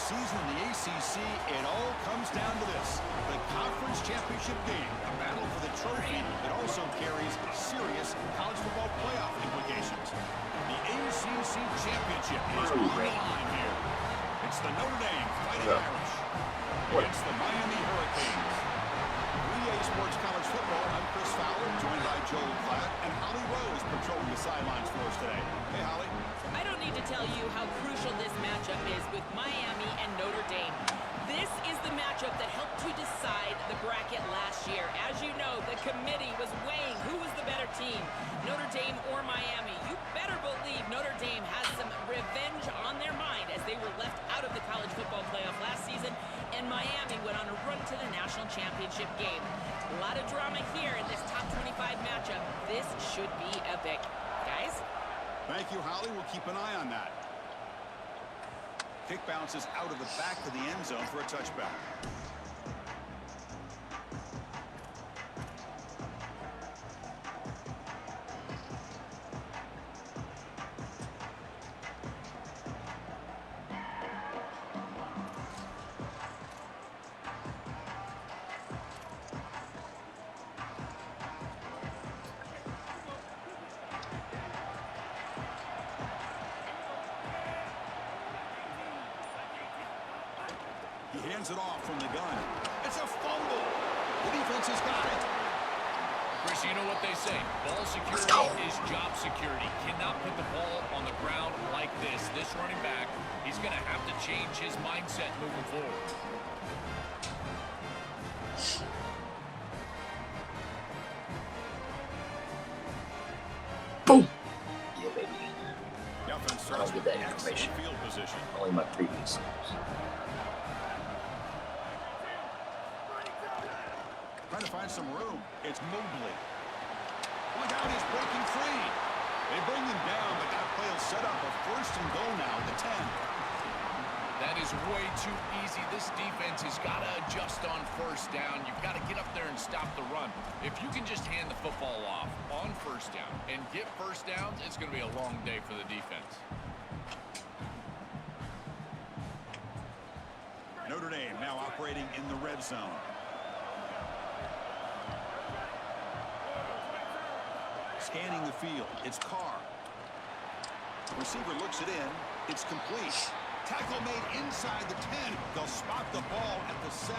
season in the ACC, it all comes down to this. The conference championship game, a battle for the trophy that also carries serious college football playoff implications. The ACC championship is on the line here. It's the Notre Dame Fighting Irish against the Miami Hurricanes. 3A Sports College Football, I'm Chris Fowler, joined by Joel Klatt, and Holly Rose patrolling the sidelines for us today. Hey, Holly. I don't need to tell you how crucial this matchup is with Miami and Notre Dame. This is the matchup that helped to decide the bracket last year. As you know, the committee was weighing who was the better team, Notre Dame or Miami. You better believe Notre Dame has some revenge on their mind as they were left out of the college football playoff last season, and Miami went on a run to the national championship game. A lot of drama here in this top 25 matchup. This should be epic. Guys? Thank you, Holly. We'll keep an eye on that. Kick bounces out of the back of the end zone for a touchback. He hands it off from the gun. It's a fumble. The defense has got it. Chris, you know what they say. Ball security is job security. Cannot put the ball on the ground like this. This running back, he's going to have to change his mindset moving forward. Boom. Yeah, baby. The offense I don't get that information. Field position. Only my previous games. Trying to find some room. It's Mobley. Look out, he's breaking free. They bring him down, but that play will set up a first and goal now at the 10. That is way too easy. This defense has got to adjust on first down. You've got to get up there and stop the run. If you can just hand the football off on first down and get first downs, it's going to be a long day for the defense. Notre Dame now operating in the red zone. Scanning the field, it's Carr. Receiver looks it in, it's complete. Tackle made inside the 10. They'll spot the ball at the 7.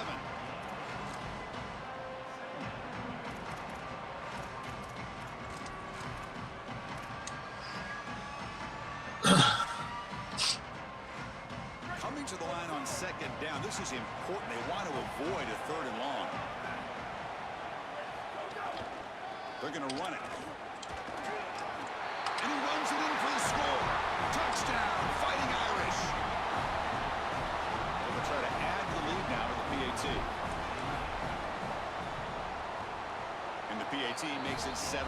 Coming to the line on second down, this is important. They want to avoid a third and long. They're going to run it. And he runs it in for the score. Touchdown, Fighting Irish. They'll try to add the lead now to the PAT. And the PAT makes it 7-0.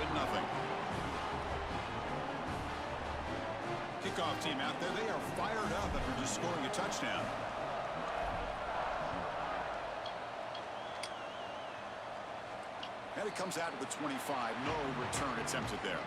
Kickoff team out there. They are fired up after just scoring a touchdown. And it comes out of the 25. No return attempted there.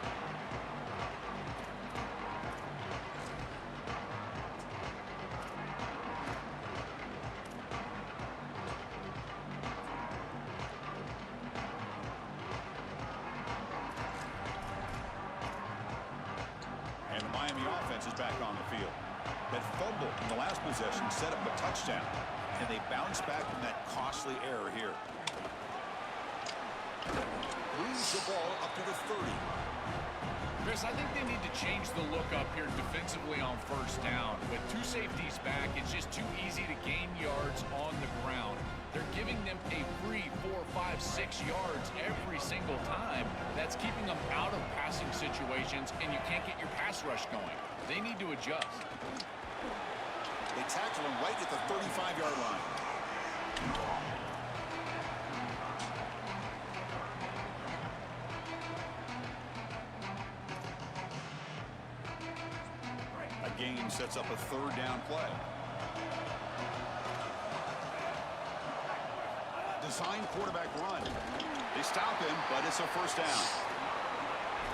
And the Miami offense is back on the field. That fumble in the last possession set up a touchdown. And they bounce back from that costly error here. Moves the ball up to the 30. Chris, I think they need to change the look up here defensively on first down. With two safeties back, it's just too easy to gain yards on the ground. They're giving them a free 4, 5, 6 yards every single time. That's keeping them out of passing situations, and you can't get your pass rush going. They need to adjust. They tackle him right at the 35-yard line. A gain sets up a third down play. Design quarterback run. They stop him, but it's a first down.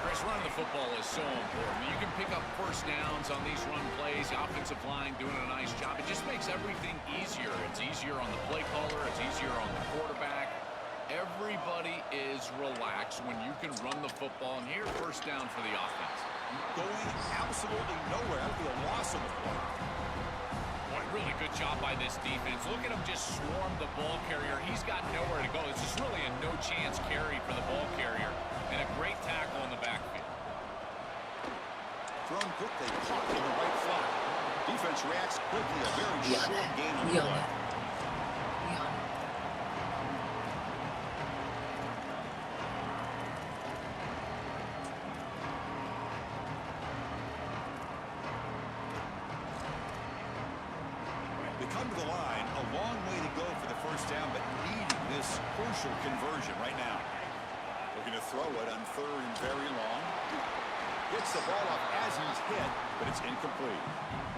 Chris, running the football is so important. You can pick up first downs on these run plays. The offensive line doing a nice job. It just makes everything easier. It's easier on the play caller. It's easier on the quarterback. Everybody is relaxed when you can run the football. And here, first down for the offense. Going absolutely nowhere. That would be a loss of the play. What a really good job by this defense. Look at him just swarm the ball carrier. He's got nowhere to go. It's just really a no-chance carry for the ball carrier. And a great tackle in the backfield. Thrown quickly, caught in the right flat. Defense reacts quickly. A very short gain on the play. They come to the line. A long way to go for the first down, but needing this crucial conversion right now. Looking to throw it on third and very long. Gets the ball off as he's hit, but it's incomplete.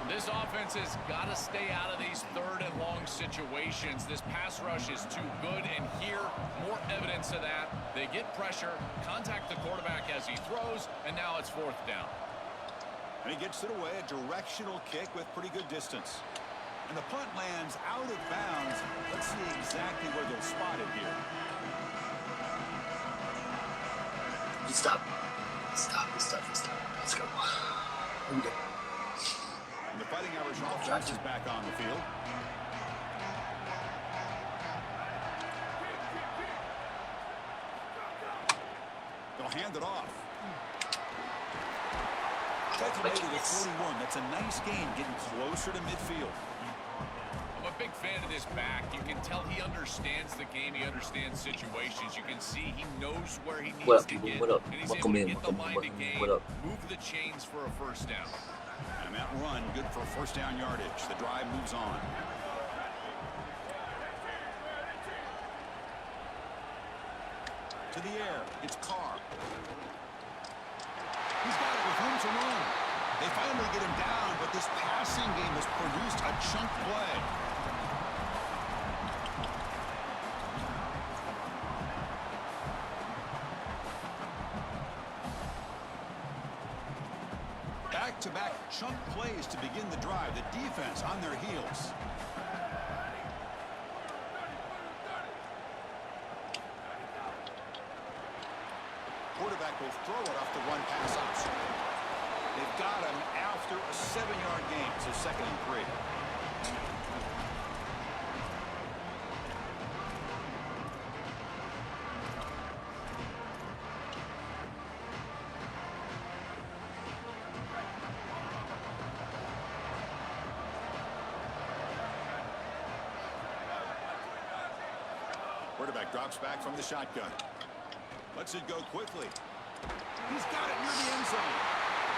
This offense has got to stay out of these third and long situations. This pass rush is too good, and here, more evidence of that. They get pressure, contact the quarterback as he throws, and now it's fourth down. And he gets it away, a directional kick with pretty good distance. And the punt lands out of bounds. Let's see exactly where they'll spot it here. Stop. Let's go. Here we go. And the Fighting Irish offense is back on the field. They'll hand it off. That's made to the 41. That's a nice gain, getting closer to midfield. I'm a big fan of this back. You can tell he understands the game. He understands situations. You can see he knows where he needs to get. What up? And he's Welcome able to in. get the line to gain, What up? move the chains for a first down. And that run, good for first down yardage. The drive moves on. To the air. It's Carr. He's got it with room to run. They finally get him down, but this passing game has produced a chunk play. Back-to-back chunk plays to begin the drive. The defense on their heels. Quarterback will throw it off the run pass option. They've got him after a 7-yard gain. So 2nd and 3. Quarterback drops back from the shotgun. Lets it go quickly. He's got it near the end zone.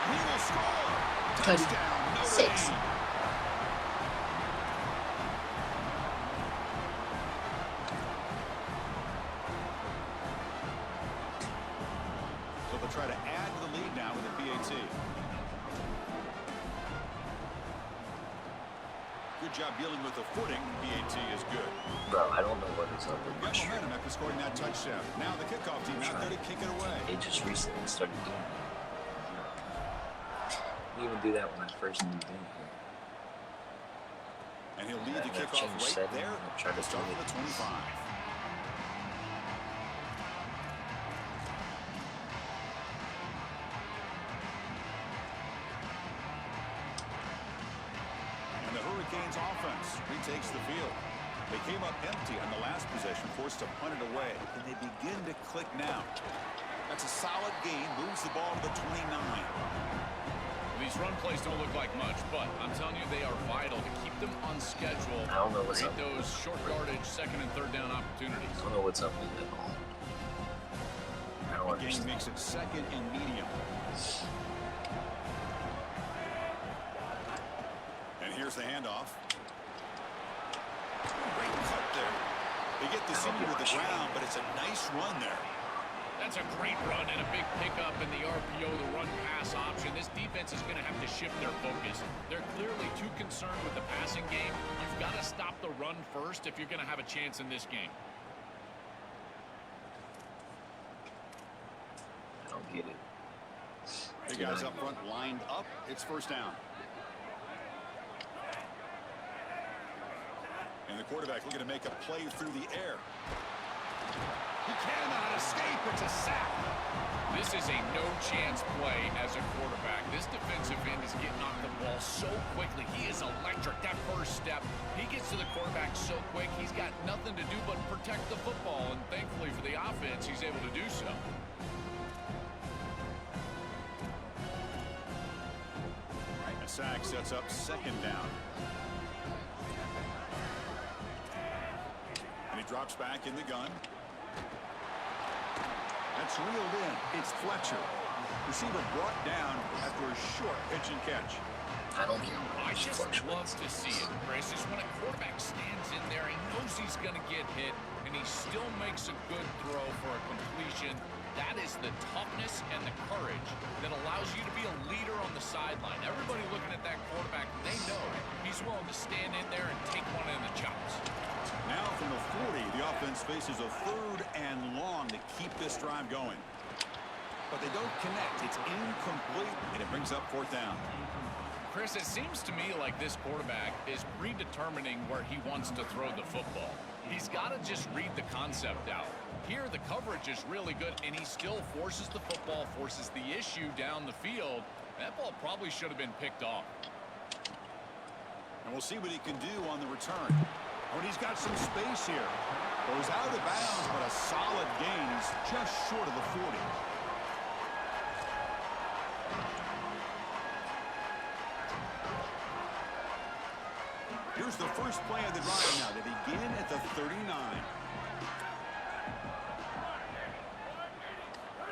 He will score. Touchdown, Notre Dame. So they'll try to add to the lead now with a PAT. Good job dealing with the footing. PAT is good. Bro, I don't know what is up with my Got stream. momentum after scoring that touchdown. Now the kickoff team out there to kick it away. It just recently started doing it. I didn't even do that when I first moved in here. And he'll lead the I've kickoff changed right settings. there. I've tried to Start do with it. the 25. And the Hurricanes offense retakes the field. They came up empty on the last possession, forced to punt it away. And they begin to click now. That's a solid gain. Moves the ball to the 29. These run plays don't look like much, but I'm telling you they are vital to keep them on schedule. I don't know what's Create up. those short yardage 2nd and 3rd down opportunities. I don't know what's up with it at all. I don't The game understand. makes it 2nd and medium. And here's the handoff. Great cut there. They get the senior to the ground, but it's a nice run there. That's a great run and a big pickup in the RPO, the run-pass option. This defense is going to have to shift their focus. They're clearly too concerned with the passing game. You've got to stop the run first if you're going to have a chance in this game. I don't get it. The guys up front lined up. It's first down. And the quarterback looking to make a play through the air. He cannot escape. It's a sack. This is a no-chance play as a quarterback. This defensive end is getting off the ball so quickly. He is electric. That first step, he gets to the quarterback so quick, he's got nothing to do but protect the football. And thankfully for the offense, he's able to do so. A sack sets up second down. And he drops back in the gun. That's reeled in. It's Fletcher. Receiver brought down after a short pitch and catch. I don't care. I just love to see it, Chris. Is when a quarterback stands in there, he knows he's going to get hit, and he still makes a good throw for a completion. That is the toughness and the courage that allows you to be a leader on the sideline. Everybody looking at that quarterback, they know he's willing to stand in there and take one in the chops. Now from the 40, the offense faces a third and long to keep this drive going. But they don't connect. It's incomplete, and it brings up fourth down. Chris, it seems to me like this quarterback is predetermining where he wants to throw the football. He's got to just read the concept out. Here, the coverage is really good, and he still forces the football, forces the issue down the field. That ball probably should have been picked off. And we'll see what he can do on the return. Oh, and he's got some space here. Goes out of bounds, but a solid gain. He's just short of the 40. Here's the first play of the drive now. They begin at the 39.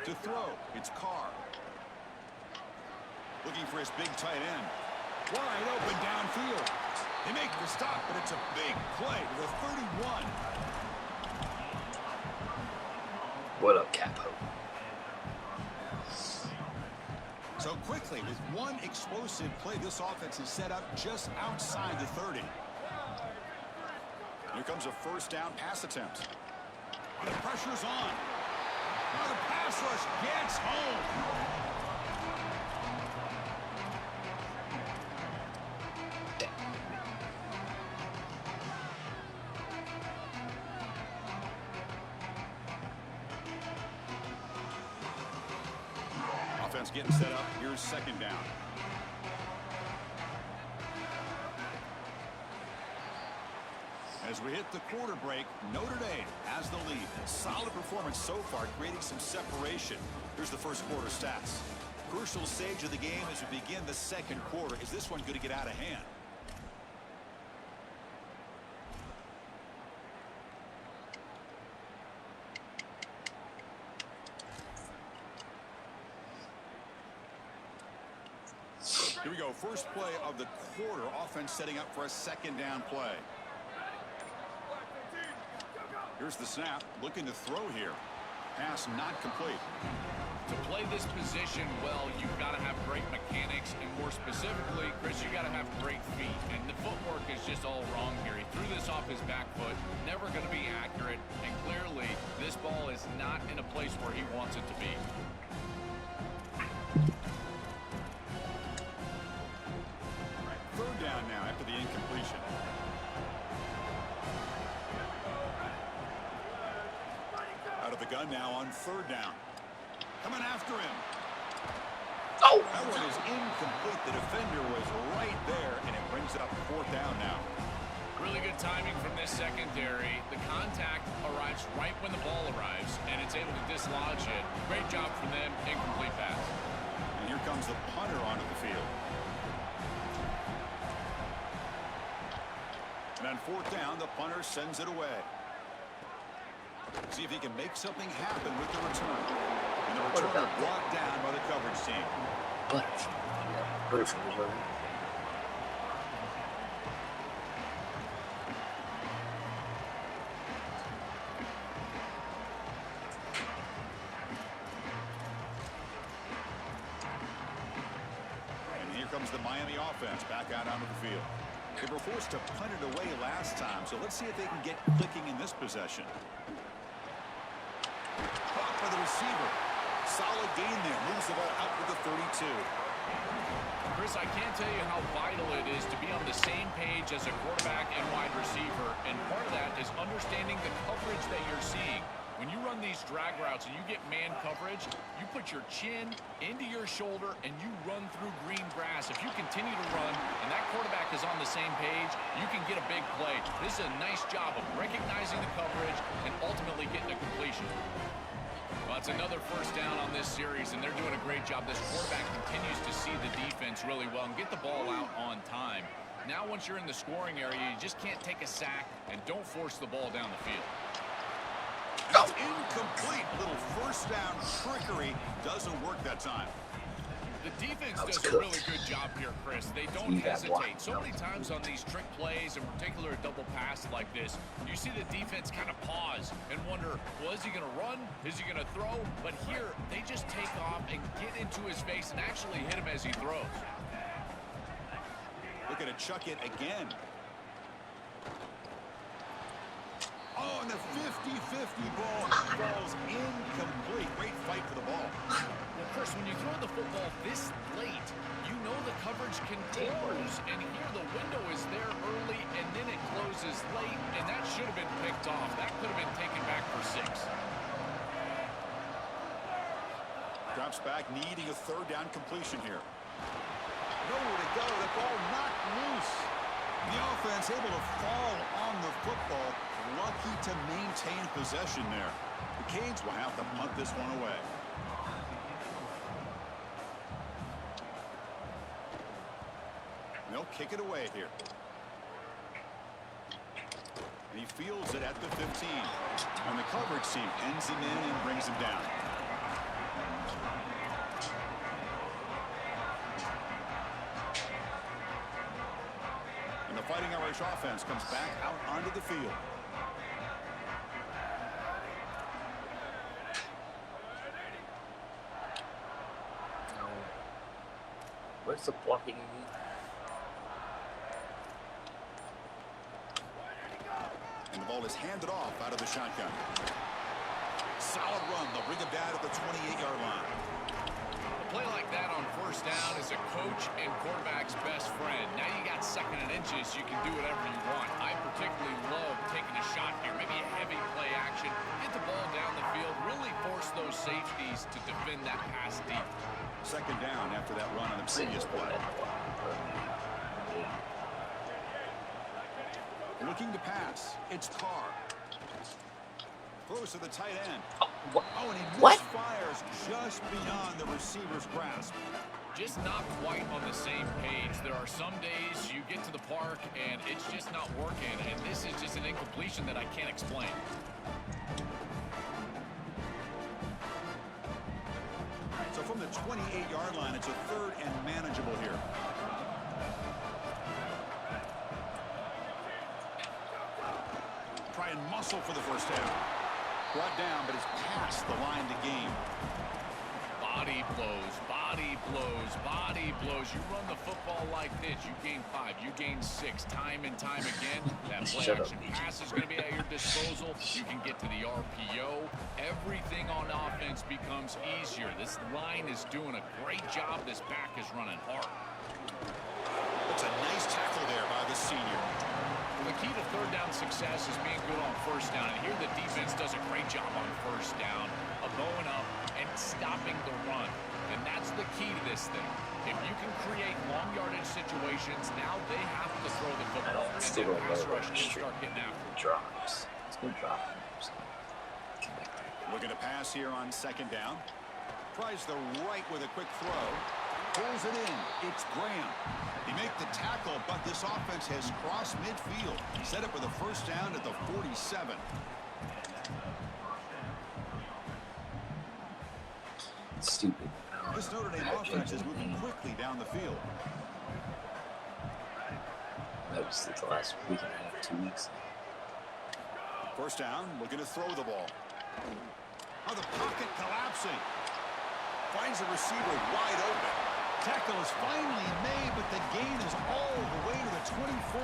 To throw, it's Carr. Looking for his big tight end. Wide open downfield. They make the stop, but it's a big play to the 31. What up, Capo? So quickly, with one explosive play, this offense is set up just outside the 30. Here comes a first down pass attempt. The pressure's on. Now the pass rush gets home. Offense getting set up. Here's second down. As we hit the quarter break, Notre Dame has the lead. Solid performance so far, creating some separation. Here's the first quarter stats. Crucial stage of the game as we begin the second quarter. Is this one going to get out of hand? Here we go. First play of the quarter. Offense setting up for a second down play. Here's the snap. Looking to throw here. Pass not complete. To play this position well, you've got to have great mechanics, and more specifically, Chris, you got to have great feet. And the footwork is just all wrong here. He threw this off his back foot. Never going to be accurate. And clearly, this ball is not in a place where he wants it to be. Third down now after the incompletion. Out of the gun now on third down. Coming after him. Oh! That one is incomplete. The defender was right there, and it brings up fourth down now. Really good timing from this secondary. The contact arrives right when the ball arrives, and it's able to dislodge it. Great job from them. Incomplete pass. And here comes the punter onto the field. And on fourth down, the punter sends it away. See if he can make something happen with the return. And the return brought down by the coverage team. Butterfield was running. And here comes the Miami offense back out onto the field. They were forced to punt it away last time, so let's see if they can get clicking in this possession. Caught by the receiver. Solid gain there. Moves the ball out to the 32. Chris, I can't tell you how vital it is to be on the same page as a quarterback and wide receiver, and part of that is understanding the coverage that you're seeing. When you run these drag routes and you get man coverage, you put your chin into your shoulder and you run through green grass. If you continue to run and that quarterback is on the same page, you can get a big play. This is a nice job of recognizing the coverage and ultimately getting a completion. Well, it's another first down on this series, and they're doing a great job. This quarterback continues to see the defense really well and get the ball out on time. Now, once you're in the scoring area, you just can't take a sack and don't force the ball down the field. It's incomplete. Little first down trickery doesn't work that time. The defense does a really good job here, Chris. They don't hesitate. So many times on these trick plays, in particular a double pass like this, you see the defense kind of pause and wonder, well, is he going to run? Is he going to throw? But here, they just take off and get into his face and actually hit him as he throws. Looking to chuck it again. Oh, and the 50-50 ball falls incomplete. Great fight for the ball. Well, Chris, when you throw the football this late, you know the coverage can close. And here the window is there early, and then it closes late, and that should have been picked off. That could have been taken back for 6. Drops back, needing a third down completion here. Nowhere to go. The ball knocked loose. The offense able to fall on the football. Lucky to maintain possession there. The Canes will have to punt this one away. They'll kick it away here. And he fields it at the 15. And the coverage team ends him in and brings him down. And the Fighting Irish offense comes back out onto the field. Where's the blocking? And the ball is handed off out of the shotgun. Solid run. They'll bring it down at the 28-yard line. A play like that on first down is a coach and quarterback's best friend. Now you got second and inches. You can do whatever you want. I particularly love taking a shot here. Maybe a heavy play action. Get the ball down the field. Really force those safeties to defend that pass deep. Second down after that run on the previous play. Looking to pass. It's Carr. Throws to the tight end. What? Oh, and he What? misfires just beyond the receiver's grasp. Just not quite on the same page. There are some days you get to the park and it's just not working, and this is just an incompletion that I can't explain. So from the 28-yard line, it's a third and manageable here. Try and muscle for the first down. Brought down, but it's past the line to gain. Body blows, body blows, body blows. You run the football like this, you gain 5, you gain 6, time and time again. That play action pass is going to be at your disposal. You can get to the RPO. Everything on offense becomes easier. This line is doing a great job. This back is running hard. That's a nice tackle there by the senior. The key to third down success is being good on first down. And here the defense does a great job on first down of going up and stopping the run. And that's the key to this thing. If you can create long yardage situations, now they have to throw the football. And then pass rush will start getting after it. Drops. It's good drops. Looking to pass here on second down. Tries the right with a quick throw. Pulls it in. It's Graham. He made the tackle, but this offense has crossed midfield. Set up with a first down at the 47. Stupid. This Notre Dame offense is moving quickly down the field. That was the last week and a half, 2 weeks. First down, looking to throw the ball. Oh, the pocket collapsing. Finds a receiver wide open. Tackle is finally made, but the gain is all the way to the 24.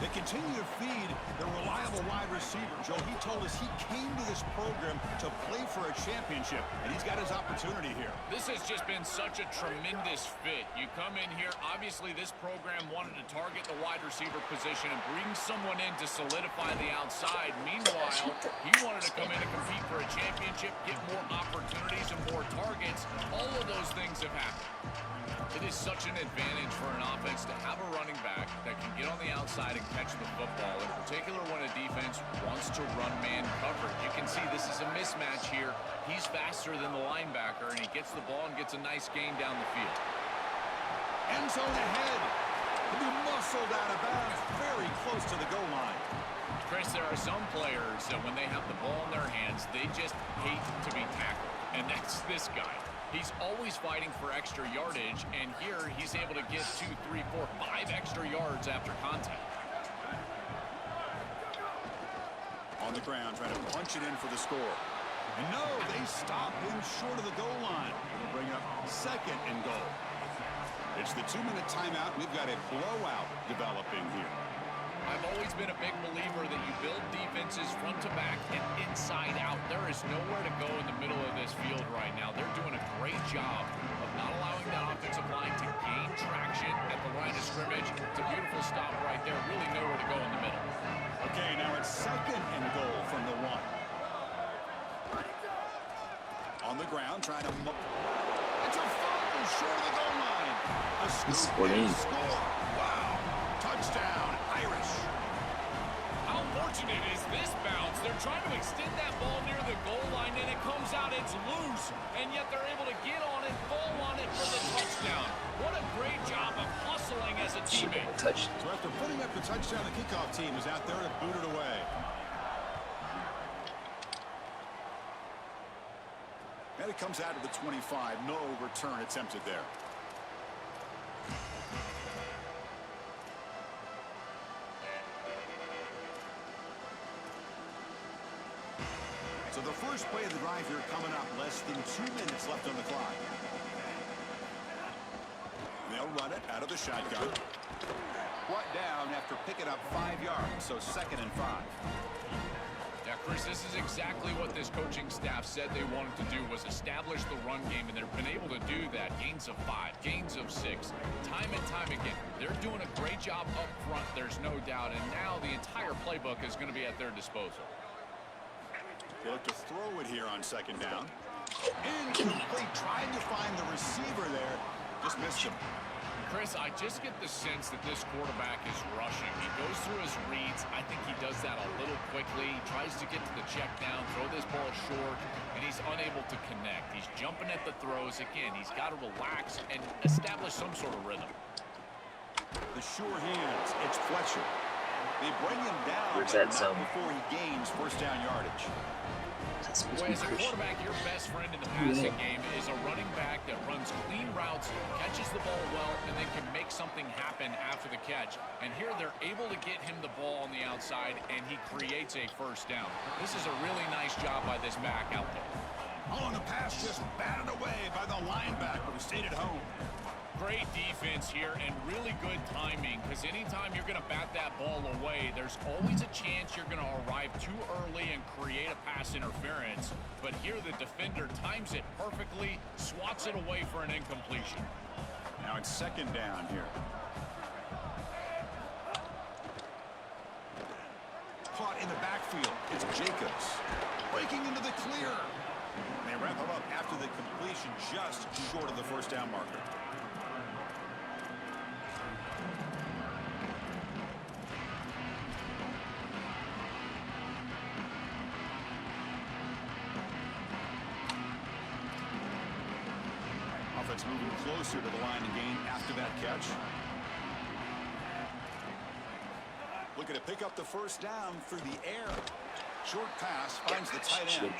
They continue to feed the reliable wide receiver. Joe, he told us he came to this program to play for a championship, and he's got his opportunity here. This has just been such a tremendous fit. You come in here, obviously this program wanted to target the wide receiver position and bring someone in to solidify the outside. Meanwhile, he wanted to come in and compete for a championship, get more opportunities and more targets. All of those things have happened. It is such an advantage for an offense to have a running back that can get on the outside and catch the football, in particular when a defense wants to run man coverage. You can see this is a mismatch here. He's faster than the linebacker, and he gets the ball and gets a nice gain down the field. End zone ahead. He'll be muscled out of bounds very close to the goal line. Chris, there are some players that when they have the ball in their hands, they just hate to be tackled, and that's this guy. He's always fighting for extra yardage, and here he's able to get 2, 3, 4, 5 extra yards after contact. On the ground, trying to punch it in for the score. And no, they stop him short of the goal line. It'll bring up 2nd and goal. It's the 2-minute timeout. We've got a blowout developing here. I've always been a big believer that you build defenses front to back and inside out. There is nowhere to go in the middle of this field right now. They're doing a great job of not allowing that offensive line to gain traction at the line of scrimmage. It's a beautiful stop right there. Really nowhere to go in the middle. Okay, now it's 2nd and goal from the 1. On the ground, trying to... It's a fumble short of the goal line. A scoop and score. Wow. Touchdown, Irish. How fortunate is this bounce? They're trying to extend that ball near the goal line, and it comes out, it's loose, and yet they're able to get on it, fall on it for the touchdown. What a great job of hustling as a teammate. So after putting up the touchdown, the kickoff team is out there to boot it away. And it comes out of the 25. No return attempted there. So the first play of the drive here coming up. Less than 2 minutes left on the clock. They'll run it out of the shotgun. Brought down after picking up 5 yards. So 2nd and 5. Yeah, Chris, this is exactly what this coaching staff said they wanted to do, was establish the run game, and they've been able to do that. Gains of 5, gains of 6, time and time again. They're doing a great job up front, there's no doubt, and now the entire playbook is going to be at their disposal. They look to throw it here on 2nd down. Incomplete, trying to find the receiver there. Just missed him. Chris, I just get the sense that this quarterback is rushing. He goes through his reads. I think he does that a little quickly. He tries to get to the check down, throw this ball short, and he's unable to connect. He's jumping at the throws. Again, he's got to relax and establish some sort of rhythm. The sure hands. It's Fletcher. They bring him down, Where's but that not zone? before he gains first down yardage. Well, as a quarterback, your best friend in the passing game is a running back that runs clean routes, catches the ball well, and then can make something happen after the catch. And here they're able to get him the ball on the outside, and he creates a first down. This is a really nice job by this back out there. Oh, and the pass just batted away by the linebacker who stayed at home. Great defense here and really good timing, because anytime you're going to bat that ball away, there's always a chance you're going to arrive too early and create a pass interference. But here the defender times it perfectly, swats it away for an incompletion. Now it's 2nd down here. Caught in the backfield. It's Jacobs breaking into the clear. They wrap him up after the completion, just short of the first down marker. Offense moving closer to the line and gain after that catch. Looking to pick up the first down through the air. Short pass finds the tight end.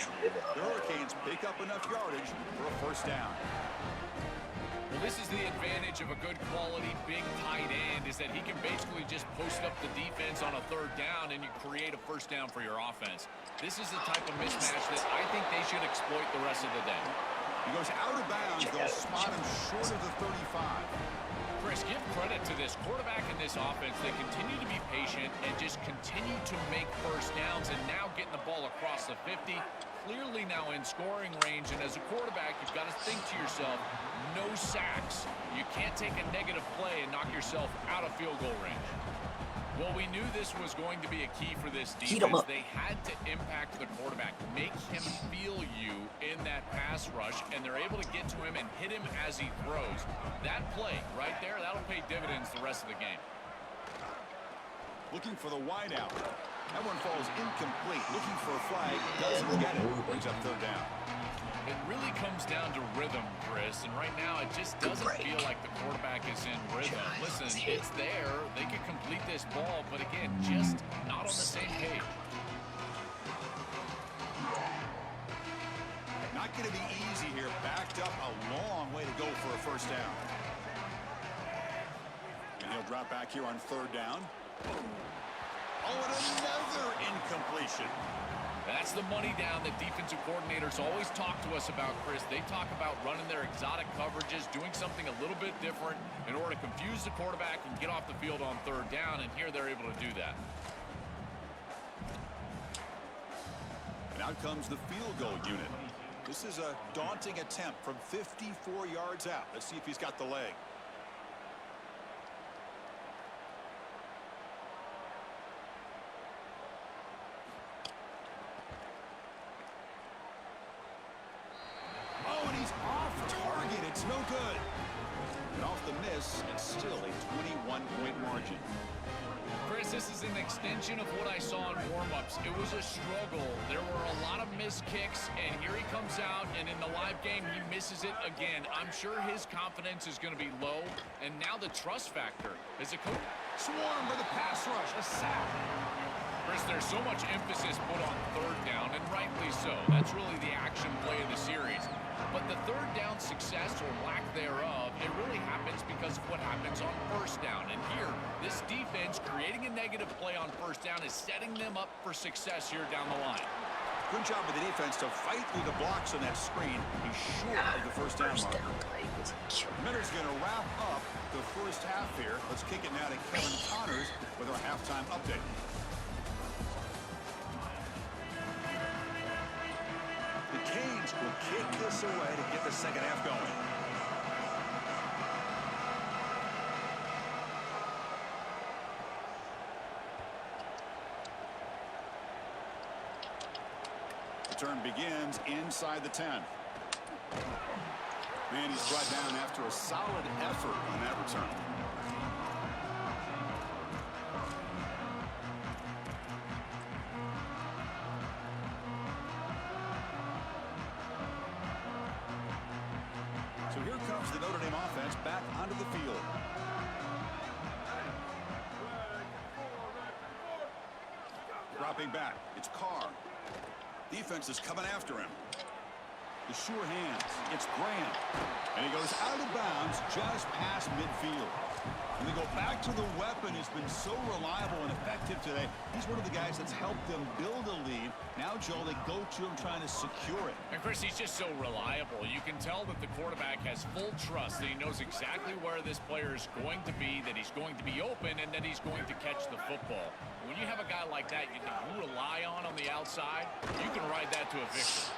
The Hurricanes pick up enough yardage for a first down. Well, this is the advantage of a good quality big tight end, is that he can basically just post up the defense on a 3rd down and you create a first down for your offense. This is the type of mismatch that I think they should exploit the rest of the day. He goes out of bounds. They'll spot him short of the 35. Chris, give credit to this Chris, quarterback in this offense, they continue to be patient and just continue to make first downs, and now getting the ball across the 50, clearly now in scoring range. And as a quarterback, you've got to think to yourself, no sacks. You can't take a negative play and knock yourself out of field goal range. Well, we knew this was going to be a key for this defense. They had to impact the quarterback, make him feel you in that pass rush, and they're able to get to him and hit him as he throws. That play right there, that'll pay dividends the rest of the game. Looking for the wide out. That one falls incomplete. Looking for a flag. Doesn't get it. Brings up third down. It really comes down to rhythm, Chris, and right now it just doesn't feel like the quarterback is in rhythm. Listen, it's there. They could complete this ball, but again, just not on the same page. Not going to be easy here. Backed up a long way to go for a first down. And he'll drop back here on third down. Oh, and another incompletion. That's the money down that defensive coordinators always talk to us about, Chris. They talk about running their exotic coverages, doing something a little bit different in order to confuse the quarterback and get off the field on third down, and here they're able to do that. And out comes the field goal unit. This is a daunting attempt from 54 yards out. Let's see if he's got the leg. Oh, and he's off target. It's no good. And off the miss, it's still a 21-point margin. Chris, this is an extension of what I saw in warm-ups. It was a struggle. There were a lot of missed kicks, and here he comes out, and in the live game, he misses it again. I'm sure his confidence is going to be low, and now the trust factor is a coach. Swarm for the pass rush. A sack. Chris, there's so much emphasis put on third down, and rightly so. That's really the action play of the series. But the third down success or lack thereof, it really happens because of what happens on first down. And here, this defense creating a negative play on first down is setting them up for success here down the line. Good job of the defense to fight through the blocks on that screen. He's short of the first down mark. Miller's going to wrap up the first half here. Let's kick it now to Kevin Connors with our halftime update. The Canes will kick this away to get the second half going. The turn begins inside the 10. And he's brought down after a solid effort on that return. So here comes the Notre Dame offense back onto the field. Dropping back. It's Carr. Defense is coming after him. The sure hands. It's Graham. And he goes out of bounds just past midfield. And they go back to the weapon who's been so reliable and effective today. He's one of the guys that's helped them build a lead. Now, Joel, they go to him trying to secure it. And, Chris, he's just so reliable. You can tell that the quarterback has full trust that he knows exactly where this player is going to be, that he's going to be open, and that he's going to catch the football. When you have a guy like that you rely on the outside, you can ride that to a victory.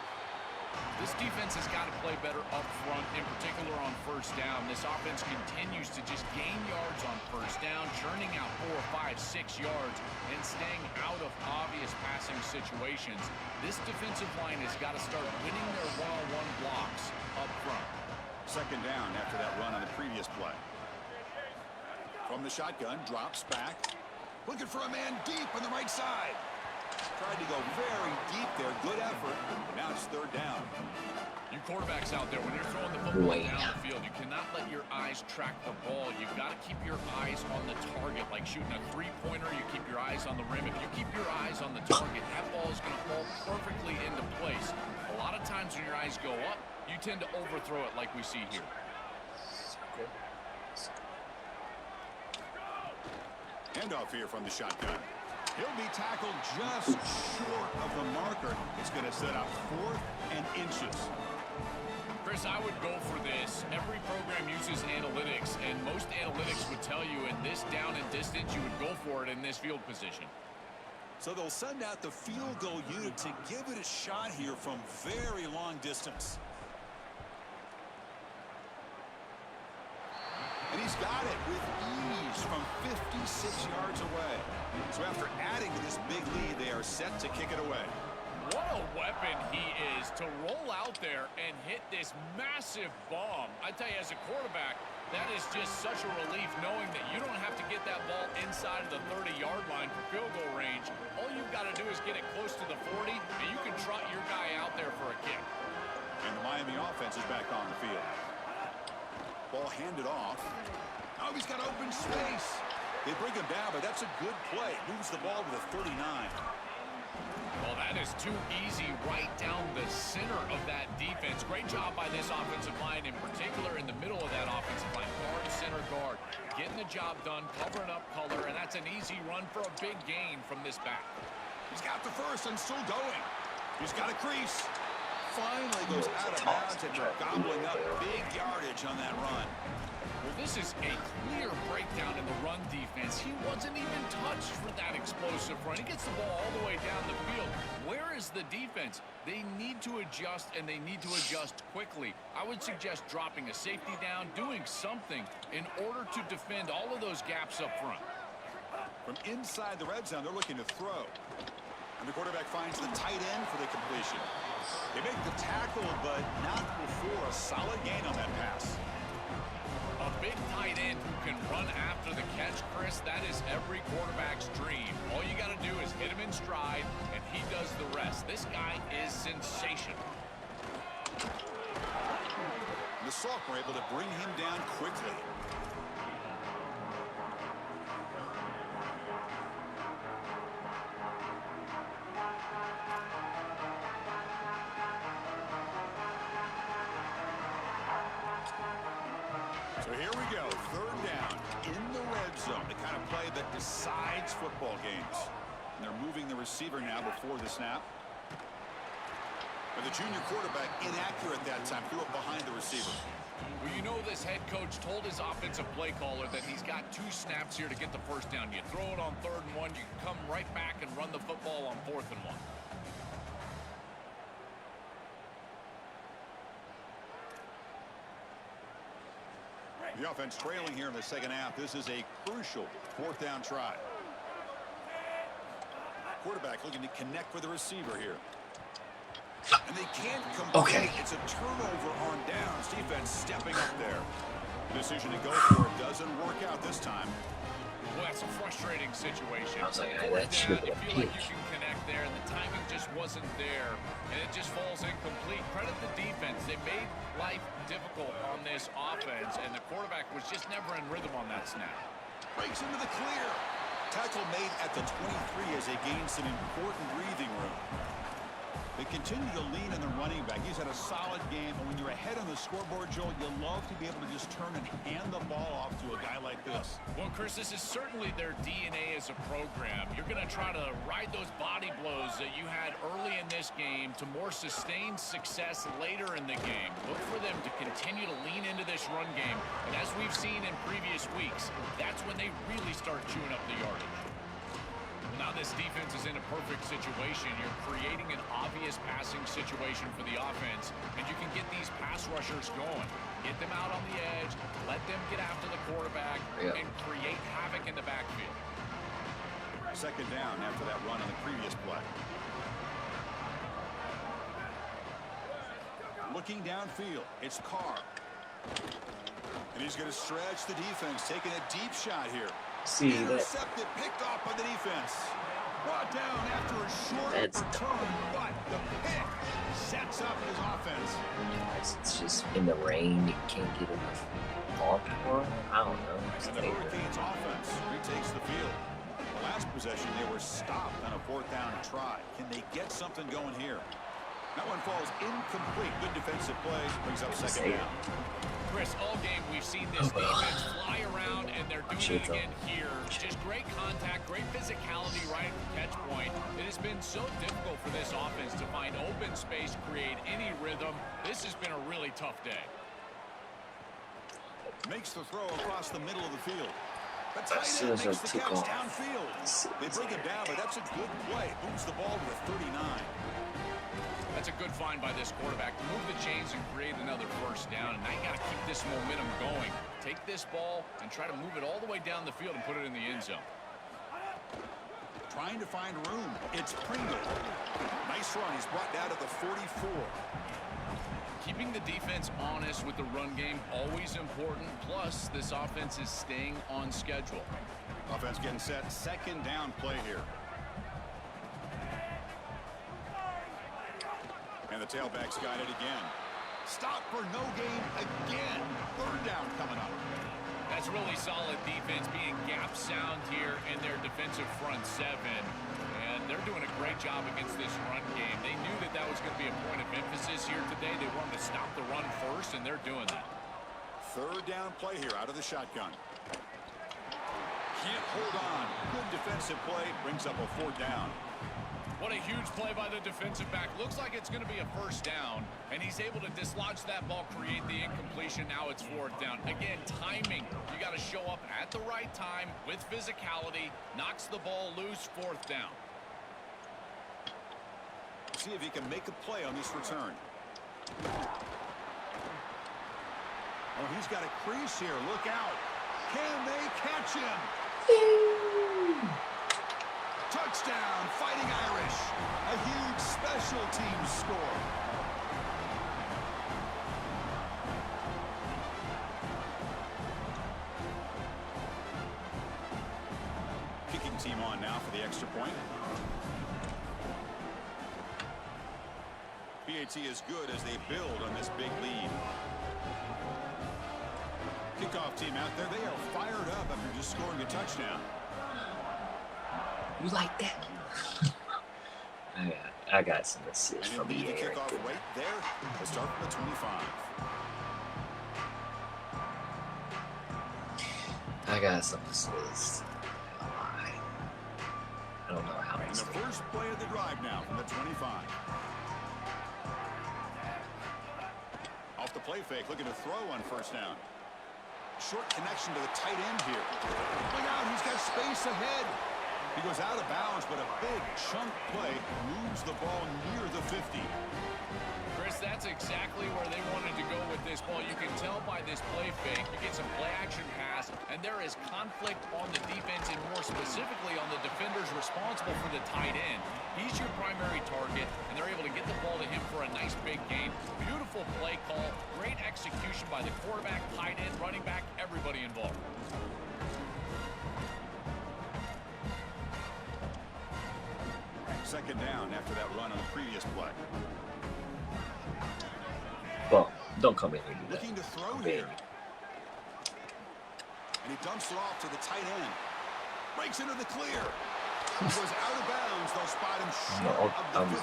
This defense has got to play better up front, in particular on first down. This offense continues to just gain yards on first down, churning out 4, 5, 6 yards, and staying out of obvious passing situations. This defensive line has got to start winning their one-on-one blocks up front. Second down after that run on the previous play. From the shotgun, drops back. Looking for a man deep on the right side. Tried to go very deep there. Good effort. Now it's third down. You quarterbacks out there, when you're throwing the football down the field, you cannot let your eyes track the ball. You've got to keep your eyes on the target. Like shooting a three-pointer, you keep your eyes on the rim. If you keep your eyes on the target, that ball is going to fall perfectly into place. A lot of times when your eyes go up, you tend to overthrow it like we see here. Handoff here from the shotgun. He'll be tackled just short of the marker. It's going to set up 4th and inches. Chris, I would go for this. Every program uses analytics, and most most analytics would tell you in this down and distance, you would go for it in this field position. So they'll send out the field goal unit to give it a shot here from very long distance. And he's got it with ease from 56 yards away. So after adding to this big lead, they are set to kick it away. What a weapon he is to roll out there and hit this massive bomb. I tell you, as a quarterback, that is just such a relief knowing that you don't have to get that ball inside of the 30-yard line for field goal range. All you've got to do is get it close to the 40, and you can trot your guy out there for a kick. And the Miami offense is back on the field. Ball handed off. Oh, he's got open space. They bring him down, but that's a good play. Moves the ball to the 39. Well, that is too easy right down the center of that defense. Great job by this offensive line, in particular in the middle of that offensive line. Guard, center, guard. Getting the job done, covering up color, and that's an easy run for a big gain from this back. He's got the first and still going. He's got a crease. Finally goes out of bounds and gobbling up big yardage on that run. Well, this is a clear breakdown in the run defense. He wasn't even touched for that explosive run. He gets the ball all the way down the field. Where is the defense? They need to adjust, and they need to adjust quickly. I would suggest dropping a safety down, doing something in order to defend all of those gaps up front. From inside the red zone, they're looking to throw. And the quarterback finds the tight end for the completion. They make the tackle, but not before a solid gain on that pass. A big tight end who can run after the catch, Chris, that is every quarterback's dream. All you got to do is hit him in stride, and he does the rest. This guy is sensational. The sophomore able to bring him down quickly. So here we go, third down in the red zone, the kind of play that decides football games. And they're moving the receiver now before the snap. But the junior quarterback inaccurate that time, threw it behind the receiver. Well, you know this head coach told his offensive play caller that he's got 2 snaps here to get the first down. You throw it on 3rd and 1, you can come right back and run the football on 4th and 1. The offense trailing here in the second half. This is a crucial 4th down try. Quarterback looking to connect with the receiver here. And they can't complete. Okay. It's a turnover on downs. Defense stepping up there. The decision to go for it doesn't work out this time. Well, that's a frustrating situation. I was like, hey, Fourth that should down, have you been a feel like you pitch. can connect there, and the timing just wasn't there, and it just falls incomplete. Credit the defense. They made life difficult on this offense, and the quarterback was just never in rhythm on that snap. Breaks into the clear. Tackle made at the 23 as they gain some important breathing room. They continue to lean on the running back. He's had a solid game, and when you're ahead on the scoreboard, Joel, you love to be able to just turn and hand the ball off to a guy like this. Well, Chris, this is certainly their DNA as a program. You're going to try to ride those body blows that you had early in this game to more sustained success later in the game. Look for them to continue to lean into this run game. And as we've seen in previous weeks, that's when they really start chewing up the yardage. Now this defense is in a perfect situation. You're creating an obvious passing situation for the offense, and you can get these pass rushers going. Get them out on the edge, let them get after the quarterback, and create havoc in the backfield. Second down after that run on the previous play. Looking downfield, it's Carr. And he's going to stretch the defense, taking a deep shot here. See that? Intercepted, picked off by the defense. Brought down after a short return, but the pick sets up his offense. It's just in the rain. You can't get enough ball for it. I don't know. And the Hurricanes offense retakes the field. The last possession, they were stopped on a 4th down try. Can they get something going here? That one falls incomplete. Good defensive play. Brings up second down. Chris, all game we've seen this defense fly around, and they're doing it again here. Just great contact, great physicality right at the catch point. It has been so difficult for this offense to find open space, create any rhythm. This has been a really tough day. Makes the throw across the middle of the field. The As tight soon end as I makes the took catch off, downfield. They bring him down, but that's a good play. Moves the ball to the 39. That's a good find by this quarterback to move the chains and create another first down. And now you got to keep this momentum going. Take this ball and try to move it all the way down the field and put it in the end zone. Trying to find room. It's Pringle. Nice run. He's brought down to the 44. Keeping the defense honest with the run game, always important. Plus, this offense is staying on schedule. Offense getting set. Second down play here. And the tailback's got it again. Stop for no gain again. Third down coming up. That's really solid defense, being gap sound here in their defensive front seven. And they're doing a great job against this run game. They knew that that was going to be a point of emphasis here today. They wanted to stop the run first, and they're doing that. Third down play here out of the shotgun. Can't hold on. Good defensive play. Brings up a fourth down. What a huge play by the defensive back. Looks like it's going to be a first down, and he's able to dislodge that ball, create the incompletion. Now it's fourth down. Again, timing. You got to show up at the right time with physicality. Knocks the ball loose, fourth down. See if he can make a play on this return. Oh, he's got a crease here. Look out. Can they catch him? Touchdown, Fighting Irish. A huge special teams score. Kicking team on now for the extra point. PAT is good as they build on this big lead. Kickoff team out there. They are fired up after just scoring a touchdown. You like that? I got some assists from the EA kickoff right right there. Let's start from the 25. I got some assists. I don't know how And many. the first play of the drive now from the 25. Off the play fake, looking to throw on first down. Short connection to the tight end here. Look out, he's got space ahead. He goes out of bounds, but a big chunk play moves the ball near the 50. Chris, that's exactly where they wanted to go with this ball. You can tell by this play fake. You get some play action pass, and there is conflict on the defense, and more specifically on the defenders responsible for the tight end. He's your primary target, and they're able to get the ball to him for a nice big gain. Beautiful play call, great execution by the quarterback, tight end, running back, everybody involved. Second down after that run on the previous play. Well, don't come in here and do that. Looking to throw Come here. in. And he dumps it off to the tight end. Breaks into the clear. He goes out of bounds. They'll spot him short I was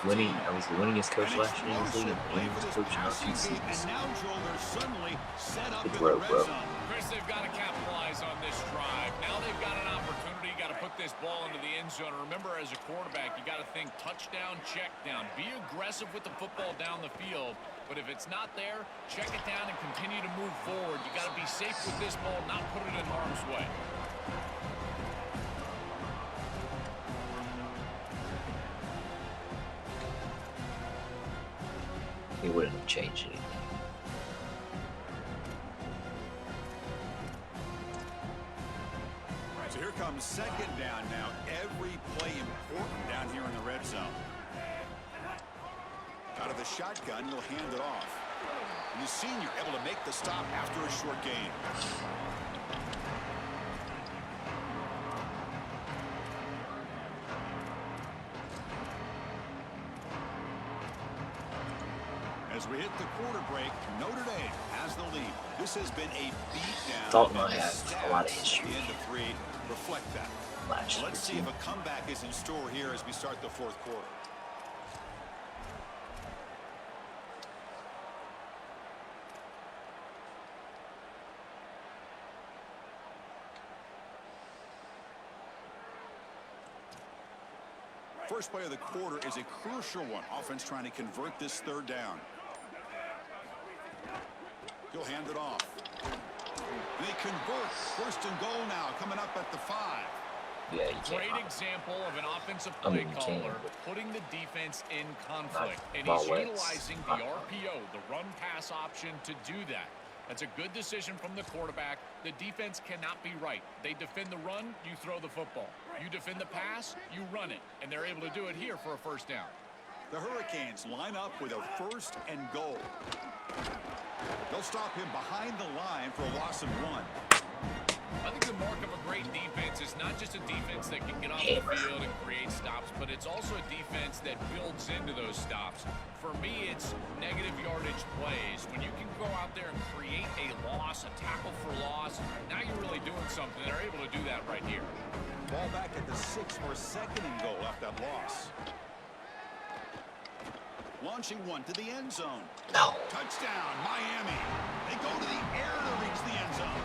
winning his coach last year in the league, and winning his coach in our two And seasons. now, Joel, they're suddenly set up Good in throw, the red bro. zone. Chris, they've got to capitalize on this drive. Now they've got an opportunity. Got to put this ball into the end zone. Remember, as a quarterback, you got to think touchdown, check down. Be aggressive with the football down the field. But if it's not there, check it down and continue to move forward. You got to be safe with this ball, not put it in harm's way. He wouldn't have changed anything. So here comes second down now. Every play important down here in the red zone. Out of the shotgun, he'll hand it off. And the senior able to make the stop after a short gain. As we hit the quarter break, Notre Dame has the lead. This has been a beatdown. Dalton and I have a lot of history. The end of 3 reflect that. Last year, Let's see if a comeback is in store here as we start the fourth quarter. First play of the quarter is a crucial one. Offense trying to convert this third down. He'll hand it off. They convert. First and goal now, coming up at the 5. Yeah, you can't. Great example of an offensive play caller putting the defense in conflict. And he's utilizing the RPO, the run-pass option, to do that. That's a good decision from the quarterback. The defense cannot be right. They defend the run, you throw the football. You defend the pass, you run it. And they're able to do it here for a first down. The Hurricanes line up with a first and goal. They'll stop him behind the line for a loss of 1. I think the mark of a great defense is not just a defense that can get off the field and create stops, but it's also a defense that builds into those stops. For me, it's negative yardage plays. When you can go out there and create a loss, a tackle for loss, now you're really doing something. They're able to do that right here. Ball back at the 6 for a second and goal after that loss. Launching one to the end zone. No. Touchdown, Miami. They go to the air to reach the end zone.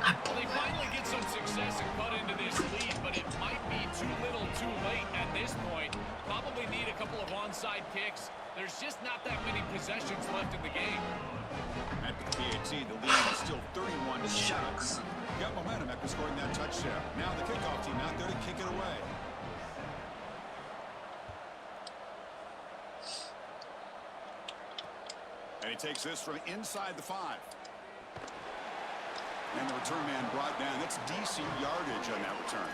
Well, they finally get some success and cut into this lead, but it might be too little too late at this point. Probably need a couple of onside kicks. There's just not that many possessions left in the game. At the PAT, the lead is still 31-7. Shucks. Got momentum after scoring that touchdown. Now the kickoff team out there to kick it away. And he takes this from inside the 5. And the return man brought down. That's decent yardage on that return.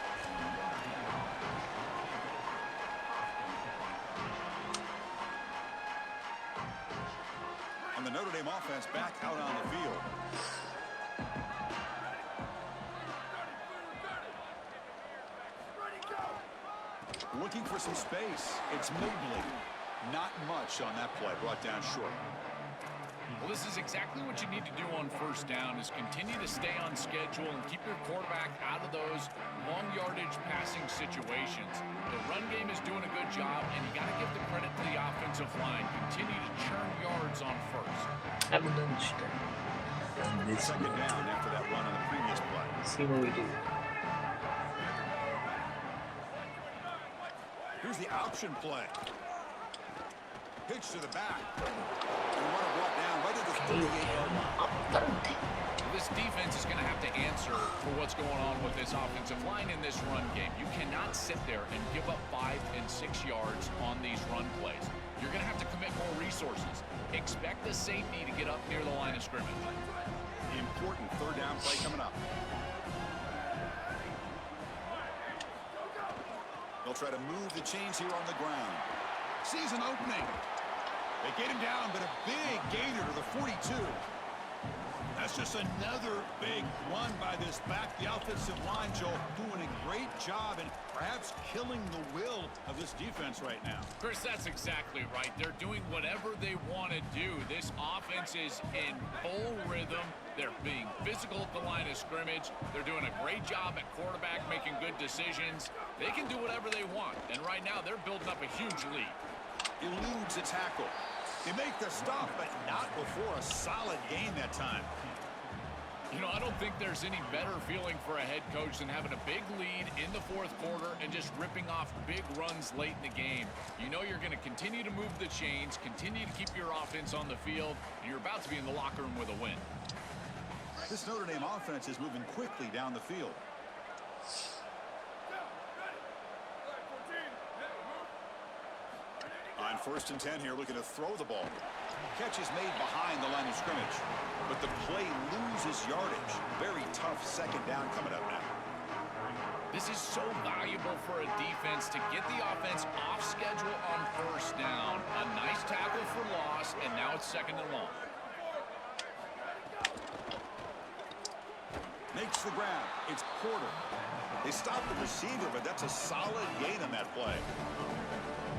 And the Notre Dame offense back out on the field. Looking for some space. It's Mobley. Not much on that play. Brought down short. Well, this is exactly what you need to do on first down, is continue to stay on schedule and keep your quarterback out of those long yardage passing situations. The run game is doing a good job, and you got to give the credit to the offensive line. Continue to churn yards on first. Haven't done shit. Second down after that run on the previous play. See what we do. Here's the option play. Pitch to the back. And what a brought down right at the 38-yard line. This defense is going to have to answer for what's going on with this offensive line in this run game. You cannot sit there and give up 5 and 6 yards on these run plays. You're going to have to commit more resources. Expect the safety to get up near the line of scrimmage. Important third down play coming up. They'll try to move the chains here on the ground. Sees an opening. They get him down, but a big gainer to the 42. That's just another big run by this back. The offensive line, Joel, doing a great job and perhaps killing the will of this defense right now. Chris, that's exactly right. They're doing whatever they want to do. This offense is in full rhythm. They're being physical at the line of scrimmage. They're doing a great job at quarterback, making good decisions. They can do whatever they want. And right now, they're building up a huge lead. Eludes a tackle. They make the stop, but not before a solid gain that time. You know, I don't think there's any better feeling for a head coach than having a big lead in the fourth quarter and just ripping off big runs late in the game. You know you're going to continue to move the chains, continue to keep your offense on the field, and you're about to be in the locker room with a win. This Notre Dame offense is moving quickly down the field. On 1st and 10 here, looking to throw the ball. Catch is made behind the line of scrimmage, but the play loses yardage. Very tough second down coming up now. This is so valuable for a defense to get the offense off schedule on first down. A nice tackle for loss, and now it's second and long. Makes the grab. It's Porter. They stop the receiver, but that's a solid gain on that play.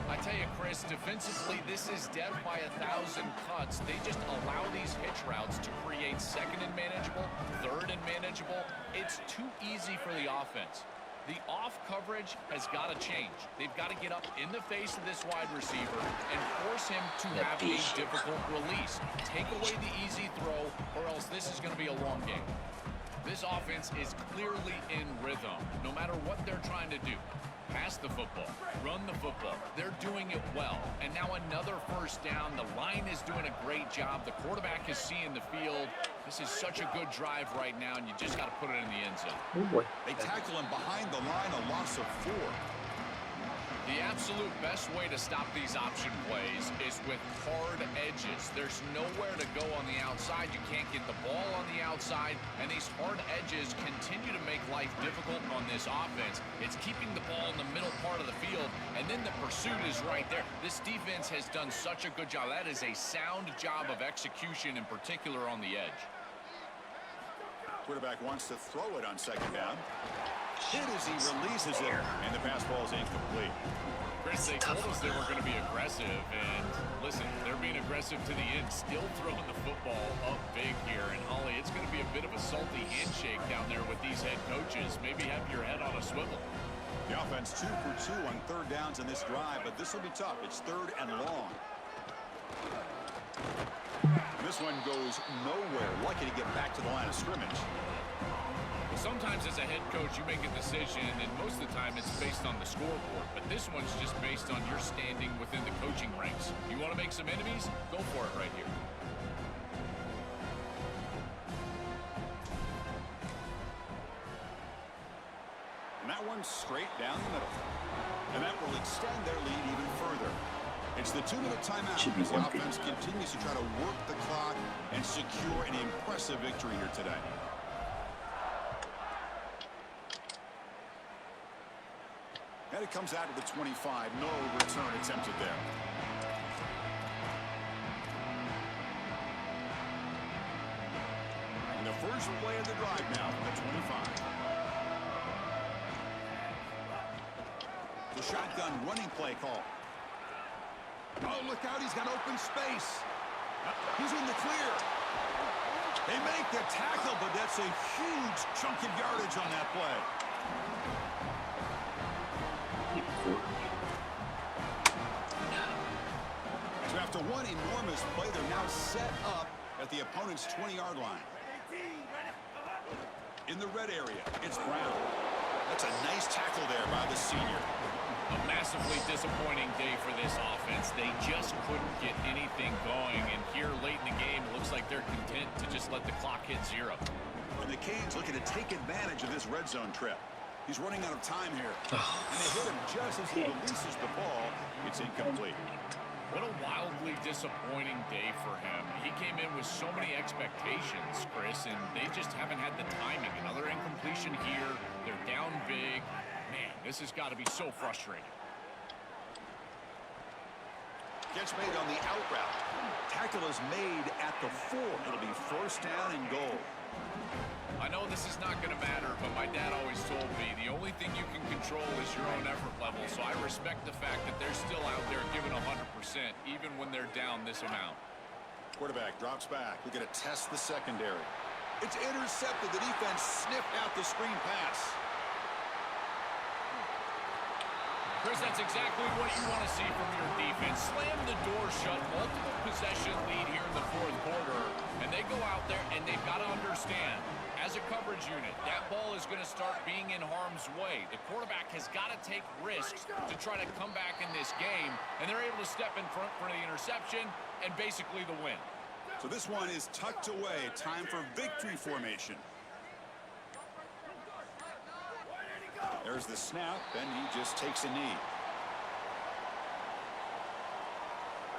I tell you, Chris, defensively, this is death by 1,000 cuts. They just allow these hitch routes to create second and manageable, third and manageable. It's too easy for the offense. The off coverage has got to change. They've got to get up in the face of this wide receiver and force him to have a difficult release. Take away the easy throw, or else this is going to be a long game. This offense is clearly in rhythm, no matter what they're trying to do. Pass the football, run the football. They're doing it well. And now another first down. The line is doing a great job. The quarterback is seeing the field. This is such a good drive right now, and you just got to put it in the end zone. Oh boy. They tackle him behind the line, a loss of 4. The absolute best way to stop these option plays is with hard edges. There's nowhere to go on the outside. You can't get the ball on the outside, and these hard edges continue to make life difficult on this offense. It's keeping the ball in the middle part of the field, and then the pursuit is right there. This defense has done such a good job. That is a sound job of execution, in particular on the edge. Quarterback wants to throw it on second down. Hit as he releases it, and the pass ball is incomplete. Chris, they told us they were going to be aggressive, and listen, they're being aggressive to the end, still throwing the football up big here. And Holly, it's going to be a bit of a salty handshake down there with these head coaches. Maybe have your head on a swivel. The offense 2 for 2 on third downs in this drive, but this will be tough. It's third and long. This one goes nowhere. Lucky to get back to the line of scrimmage. Sometimes as a head coach, you make a decision, and most of the time it's based on the scoreboard. But this one's just based on your standing within the coaching ranks. You want to make some enemies? Go for it right here. And that one's straight down the middle. And that will extend their lead even further. It's the 2-minute timeout as the offense continues to try to work the clock and secure an impressive victory here today. And it comes out to the 25. No return attempted there. And the first play of the drive now from the 25. The shotgun running play call. Oh, look out. He's got open space. He's in the clear. They make the tackle, but that's a huge chunk of yardage on that play. So after one enormous play, they're now set up at the opponent's 20-yard line. In the red area, it's Brown. That's a nice tackle there by the senior. A massively disappointing day for this offense. They just couldn't get anything going, and here late in the game, it looks like they're content to just let the clock hit 0. And the Canes looking to take advantage of this red zone trip. He's running out of time here. And they hit him just as he releases the ball. It's incomplete. What a wildly disappointing day for him. He came in with so many expectations, Chris, and they just haven't had the timing. Another incompletion here. They're down big. Man, this has got to be so frustrating. Catch made on the out route. Tackle is made at the 4. It'll be first down and goal. I know this is not going to matter, but my dad always told me the only thing you can control is your own effort level, so I respect the fact that they're still out there giving 100%, even when they're down this amount. Quarterback drops back. We're going to test the secondary. It's intercepted. The defense sniffed out the screen pass. Chris, that's exactly what you want to see from your defense. Slam the door shut, multiple possession lead here in the fourth quarter, and they go out there and they've got to understand, as a coverage unit, that ball is going to start being in harm's way. The quarterback has got to take risks to try to come back in this game, and they're able to step in front for the interception and basically the win. So this one is tucked away. Time for victory formation. There's the snap, and he just takes a knee.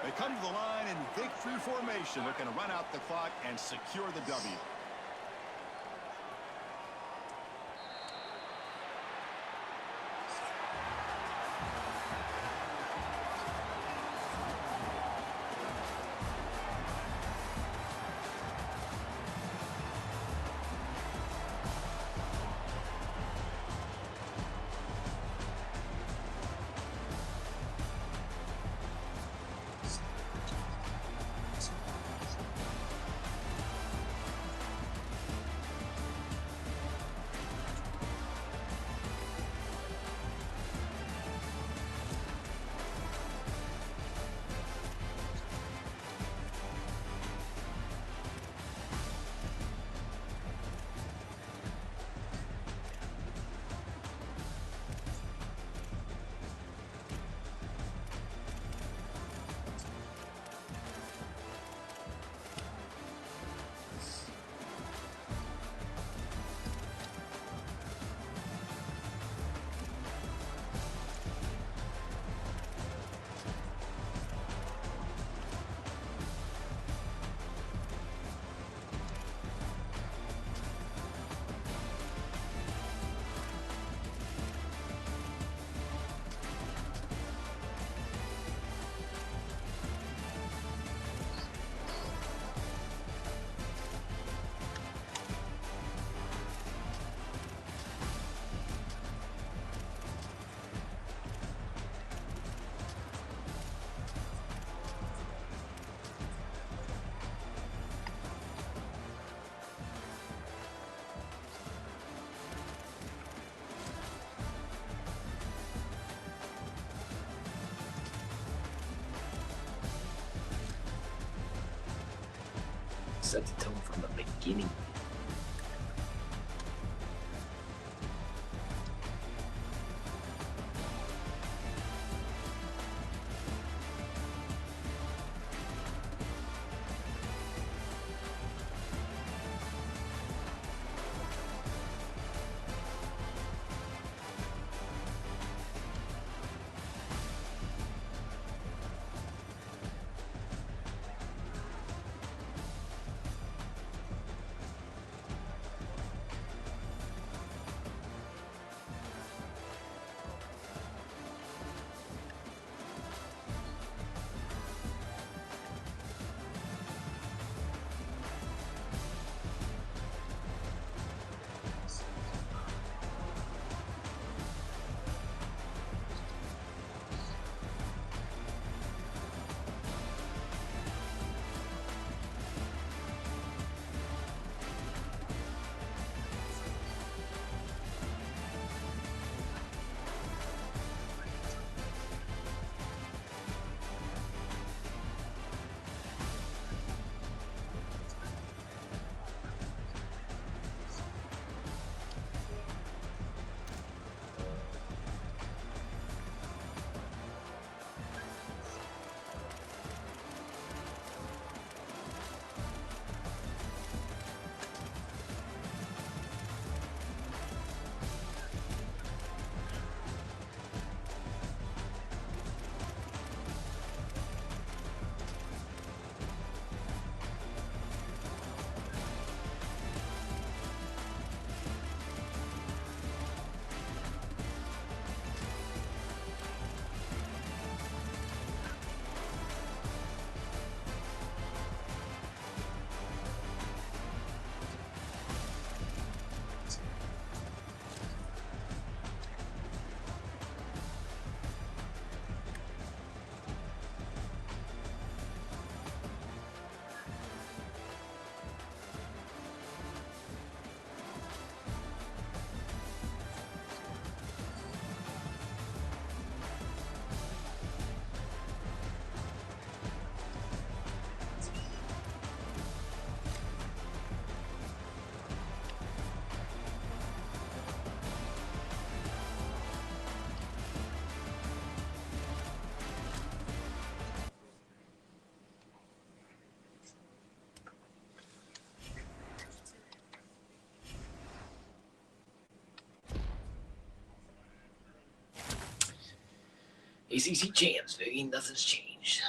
They come to the line in victory formation. They're going to run out the clock and secure the W. set the tone from the beginning. ACC champs, baby. Nothing's changed.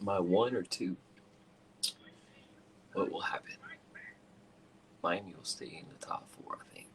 Am I 1 or 2? What will happen? Miami will stay in the top 4, I think.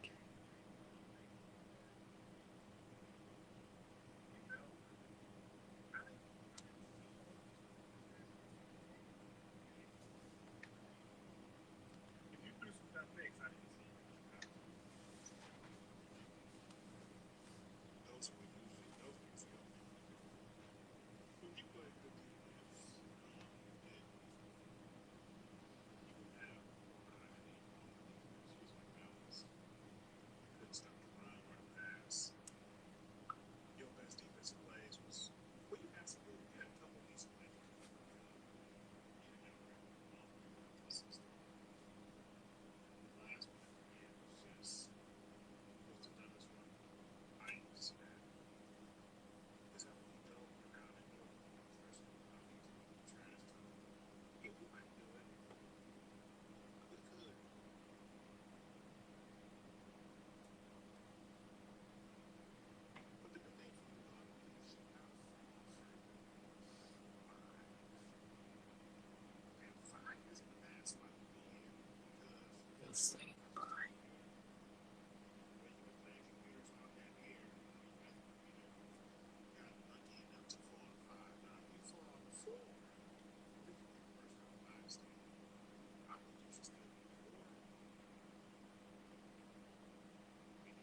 Let's see.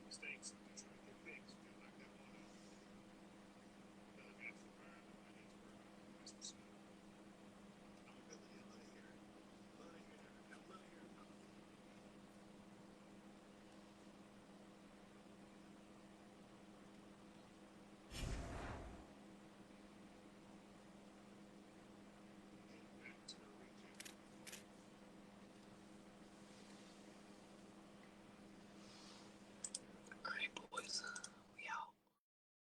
Mistakes.